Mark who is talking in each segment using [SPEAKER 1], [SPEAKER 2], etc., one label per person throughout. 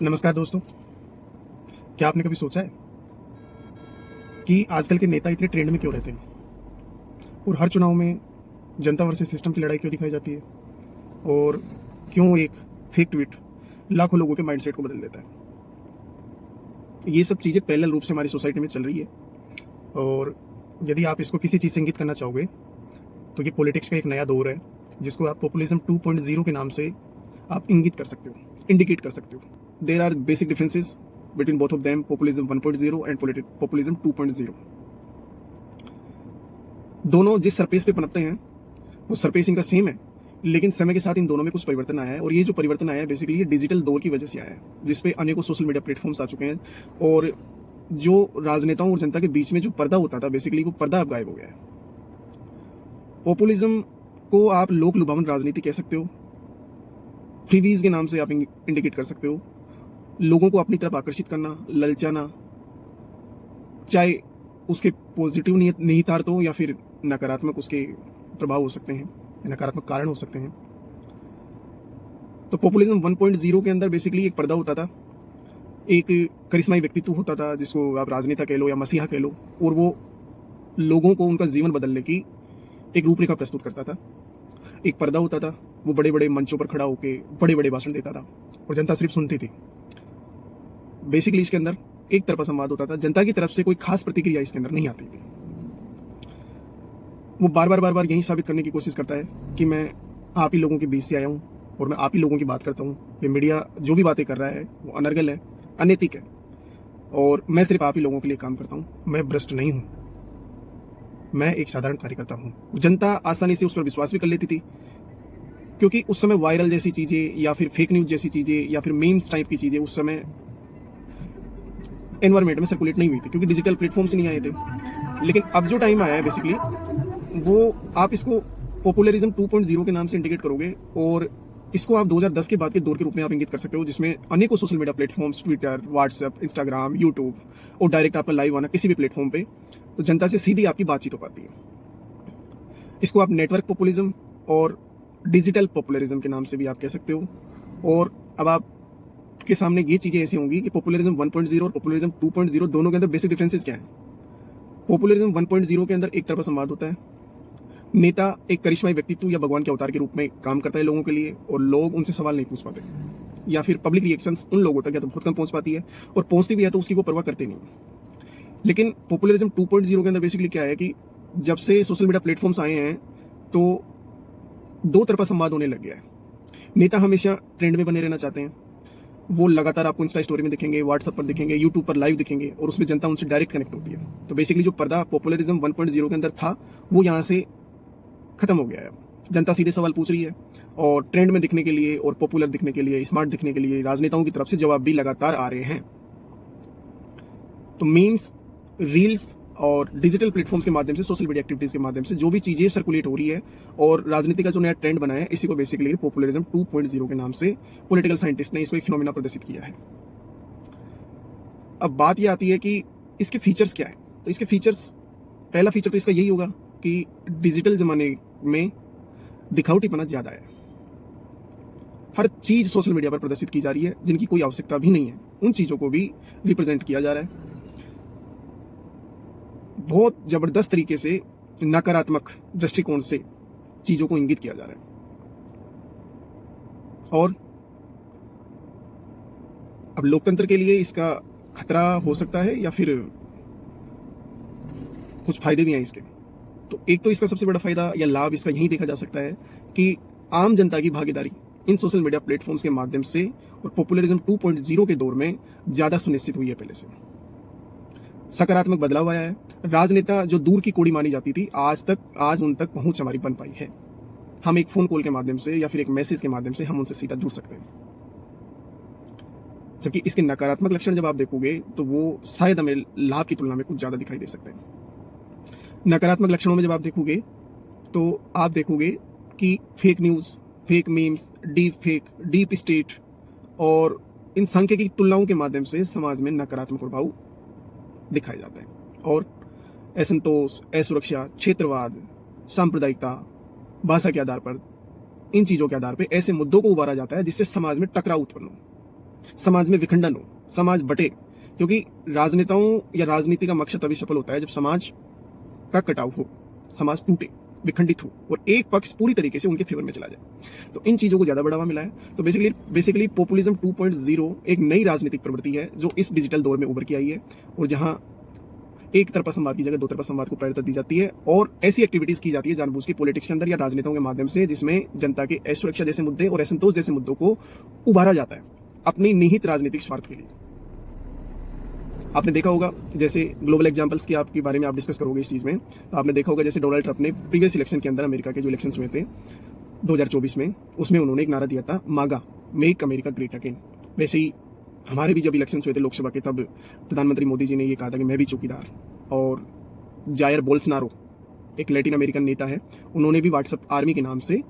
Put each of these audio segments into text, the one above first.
[SPEAKER 1] नमस्कार दोस्तों। क्या आपने कभी सोचा है कि आजकल के नेता इतने ट्रेंड में क्यों रहते हैं और हर चुनाव में जनता वर्सेस सिस्टम की लड़ाई क्यों दिखाई जाती है और क्यों एक फेक ट्वीट लाखों लोगों के माइंडसेट को बदल देता है। ये सब चीज़ें पैरेलल रूप से हमारी सोसाइटी में चल रही है और यदि आप इसको किसी चीज़ से इंगित करना चाहोगे तो ये पॉलिटिक्स का एक नया दौर है जिसको आप पॉपुलिज्म 2.0 के नाम से आप इंगित कर सकते हो, इंडिकेट कर सकते हो। There are basic differences between both of them, populism 1.0 and populism 2.0। दोनों जिस सरफेस पे पनपते हैं वो सरफेस इनका सेम है, लेकिन समय के साथ इन दोनों में कुछ परिवर्तन आया है और ये जो परिवर्तन आया है बेसिकली ये डिजिटल दौर की वजह से आया है, जिसपे अनेकों सोशल मीडिया प्लेटफॉर्म्स आ चुके हैं और जो राजनेताओं और जनता के बीच में जो पर्दा होता था बेसिकली वो पर्दा अब गायब हो गया है। पॉपुलिज्म को आप लोक लुभावन राजनीति कह सकते हो, फ्रीवीज के नाम से आप इंडिकेट कर सकते हो, लोगों को अपनी तरफ आकर्षित करना, ललचाना, चाहे उसके पॉजिटिव निहितार्थ हो या फिर नकारात्मक उसके प्रभाव हो सकते हैं, नकारात्मक कारण हो सकते हैं। तो पॉपुलिज्म 1.0 के अंदर बेसिकली एक पर्दा होता था, एक करिश्माई व्यक्तित्व होता था जिसको आप राजनेता कह लो या मसीहा कह लो, और वो लोगों को उनका जीवन बदलने की एक रूपरेखा प्रस्तुत करता था। एक पर्दा होता था, वो बड़े बड़े मंचों पर खड़ा होकर बड़े बड़े भाषण देता था और जनता सिर्फ सुनती थी। बेसिकली इसके अंदर एक तरफा संवाद होता था, जनता की तरफ से कोई खास प्रतिक्रिया इसके अंदर नहीं आती थी। वो बार बार यही साबित करने की कोशिश करता है कि मैं आप ही लोगों के बीच से आया हूँ और मैं आप ही लोगों की बात करता हूँ। ये मीडिया जो भी बातें कर रहा है वो अनर्गल है, अनैतिक है और मैं सिर्फ आप ही लोगों के लिए काम करता हूँ। मैं भ्रष्ट नहीं हूँ, मैं एक साधारण कार्यकर्ता हूँ। जनता आसानी से उस पर विश्वास भी कर लेती थी क्योंकि उस समय वायरल जैसी चीज़ें या फिर फेक न्यूज़ जैसी चीज़ें या फिर मीम्स टाइप की चीज़ें उस समय एनवायरमेंट में सर्कुलेट नहीं हुई थी क्योंकि डिजिटल प्लेटफॉर्म्स नहीं आए थे। लेकिन अब जो टाइम आया है बेसिकली वो आप इसको पॉपुलरिज्म 2.0 के नाम से इंडिकेट करोगे और इसको आप 2010 के बाद के दौर के रूप में आप इंगित कर सकते हो, जिसमें अनेकों social media platforms, Twitter, WhatsApp, Instagram, YouTube और डायरेक्ट आपका लाइव आना किसी भी प्लेटफॉर्म पे, तो जनता से सीधी आपकी बातचीत हो पाती है। इसको आप नेटवर्क पॉपुलिज्म और डिजिटल पॉपुलरिज्म के नाम से भी आप कह सकते हो। और अब आप के सामने ये चीजें ऐसी होंगी कि पॉपुलरिज्म 1.0 और पॉपुलरिज्म 2.0 दोनों के अंदर बेसिक डिफरेंसेस क्या हैं। पॉपुलरिज्म 1.0 के अंदर एक तरफा संवाद होता है, नेता एक करिश्माई व्यक्तित्व या भगवान के अवतार के रूप में काम करता है लोगों के लिए और लोग उनसे सवाल नहीं पूछ पाते, या फिर पब्लिक रिएक्शंस उन लोगों तक या तो बहुत कम पहुंच पाती है और पहुंचती भी है तो उसकी वो परवाह करते नहीं। लेकिन पॉपुलरिज्म 2.0 के अंदर बेसिकली क्या है कि जब से सोशल मीडिया प्लेटफॉर्म्स आए हैं तो दो तरफा संवाद होने लग गया है। नेता हमेशा ट्रेंड में बने रहना चाहते हैं, वो लगातार आपको इंस्टा स्टोरी में दिखेंगे, व्हाट्सएप पर दिखेंगे, यूट्यूब पर लाइव दिखेंगे और उसमें जनता उनसे डायरेक्ट कनेक्ट होती है। तो बेसिकली जो पर्दा पॉपुलरिज्म 1.0 के अंदर था वो यहाँ से खत्म हो गया है। जनता सीधे सवाल पूछ रही है और ट्रेंड में दिखने के लिए और पॉपुलर दिखने के लिए, स्मार्ट दिखने के लिए राजनेताओं की तरफ से जवाब भी लगातार आ रहे हैं। तो मीम्स, रील्स और डिजिटल प्लेटफॉर्म्स के माध्यम से, सोशल मीडिया एक्टिविटीज के माध्यम से जो भी चीजें सर्कुलेट हो रही है और राजनीति का जो नया ट्रेंड बना है, इसी को बेसिकली पॉपुलरिज्म 2.0 के नाम से पॉलिटिकल साइंटिस्ट ने इसको एक फिनोमिना प्रदर्शित किया है। अब बात यह आती है कि इसके फीचर्स क्या है। तो इसके फीचर्स, पहला फीचर तो इसका यही होगा कि डिजिटल जमाने में दिखावटीपना ज्यादा है। हर चीज सोशल मीडिया पर प्रदर्शित की जा रही है जिनकी कोई आवश्यकता भी नहीं है, उन चीजों को भी रिप्रेजेंट किया जा रहा है। बहुत जबरदस्त तरीके से नकारात्मक दृष्टिकोण से चीजों को इंगित किया जा रहा है। और अब लोकतंत्र के लिए इसका खतरा हो सकता है या फिर कुछ फायदे भी हैं इसके। तो एक तो इसका सबसे बड़ा फायदा या लाभ इसका यही देखा जा सकता है कि आम जनता की भागीदारी इन सोशल मीडिया प्लेटफॉर्म्स के माध्यम से और पॉपुलरिज्म 2.0 के दौर में ज्यादा सुनिश्चित हुई है। पहले से सकारात्मक बदलाव आया है। राजनेता जो दूर की कोड़ी मानी जाती थी, आज उन तक पहुंच हमारी बन पाई है। हम एक फोन कॉल के माध्यम से या फिर एक मैसेज के माध्यम से हम उनसे सीधा जुड़ सकते हैं। जबकि इसके नकारात्मक लक्षण जब आप देखोगे तो वो शायद हमें लाभ की तुलना में कुछ ज्यादा दिखाई दे सकते हैं। नकारात्मक लक्षणों में जब आप देखोगे तो आप देखोगे कि fake news, fake memes, deep fake, deep state और इन सांख्यिकी तुलनाओं के माध्यम से समाज में नकारात्मक प्रभाव दिखाया जाता है और असंतोष, असुरक्षा, क्षेत्रवाद, सांप्रदायिकता, भाषा के आधार पर, इन चीजों के आधार पर ऐसे मुद्दों को उभारा जाता है जिससे समाज में टकराव उत्पन्न हो। समाज में विखंडन हो, समाज बटे, क्योंकि राजनेताओं या राजनीति का मकसद तभी सफल होता है जब समाज का कटाव हो, समाज टूटे, विखंडित हो और एक पक्ष पूरी तरीके से उनके फेवर में चला जाए। तो इन चीजों को ज्यादा बढ़ावा मिला है। तो बेसिकली पॉपुलिज्म 2.0 एक नई राजनीतिक प्रवृत्ति है जो इस डिजिटल दौर में उभर के आई है, और जहां एक तरफा संवाद की जगह दो तरफा संवाद को प्रायोरिता दी जाती है और ऐसी एक्टिविटीज की जाती है जानबूझ के पॉलिटिक्स के अंदर या राजनेताओं के माध्यम से, जिसमें जनता के असुरक्षा जैसे मुद्दे और असंतोष जैसे मुद्दों को उभारा जाता है अपनी निहित राजनीतिक स्वार्थ के लिए। आपने देखा होगा, जैसे ग्लोबल एग्जांपल्स की आपके बारे में आप डिस्कस करोगे इस चीज में, तो आपने देखा होगा जैसे डोनाल्ड ट्रंप ने प्रीवियस इलेक्शन के अंदर, अमेरिका के जो इलेक्शन हुए थे 2024 में, उसमें उन्होंने एक नारा दिया था, मागा, मेक अमेरिका ग्रेट अगेन। वैसे ही हमारे भी जब इलेक्शन हुए थे लोकसभा के, तब प्रधानमंत्री मोदी जी ने ये कहा था कि मैं भी चौकीदार। और जायर बोल्सनारो, एक लैटिन अमेरिकन नेता है, उन्होंने भी व्हाट्सएप आर्मी के नाम से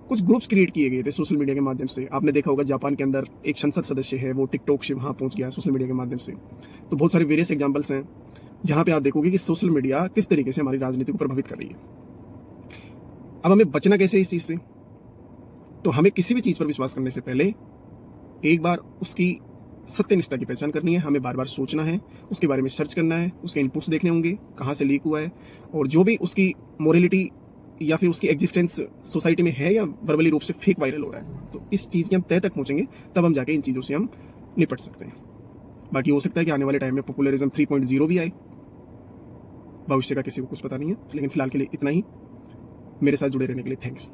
[SPEAKER 1] कुछ ग्रुप्स क्रिएट किए गए थे सोशल मीडिया के माध्यम से। आपने देखा होगा जापान के अंदर एक संसद सदस्य है, वो टिकटॉक से वहां पहुंच गया सोशल मीडिया के माध्यम से। तो बहुत सारे वेरियस एग्जांपल्स हैं जहां पे आप देखोगे कि सोशल मीडिया किस तरीके से हमारी राजनीति को प्रभावित कर रही है। अब हमें बचना कैसे इस चीज से? तो हमें किसी भी चीज पर विश्वास करने से पहले एक बार उसकी सत्यनिष्ठा की पहचान करनी है, हमें बार बार सोचना है, उसके बारे में सर्च करना है, उसके इनपुट्स देखने होंगे, कहाँ से लीक हुआ है, और जो भी उसकी मोरलिटी या फिर उसकी एग्जिस्टेंस सोसाइटी में है या वर्बली रूप से फेक वायरल हो रहा है, तो इस चीज़ के हम तय तक पहुंचेंगे, तब हम जाके इन चीज़ों से हम निपट सकते हैं। बाकी हो सकता है कि आने वाले टाइम में पॉपुलरिज्म 3.0 भी आए, भविष्य का किसी को कुछ पता नहीं है, लेकिन फिलहाल के लिए इतना ही। मेरे साथ जुड़े रहने के लिए थैंक्स।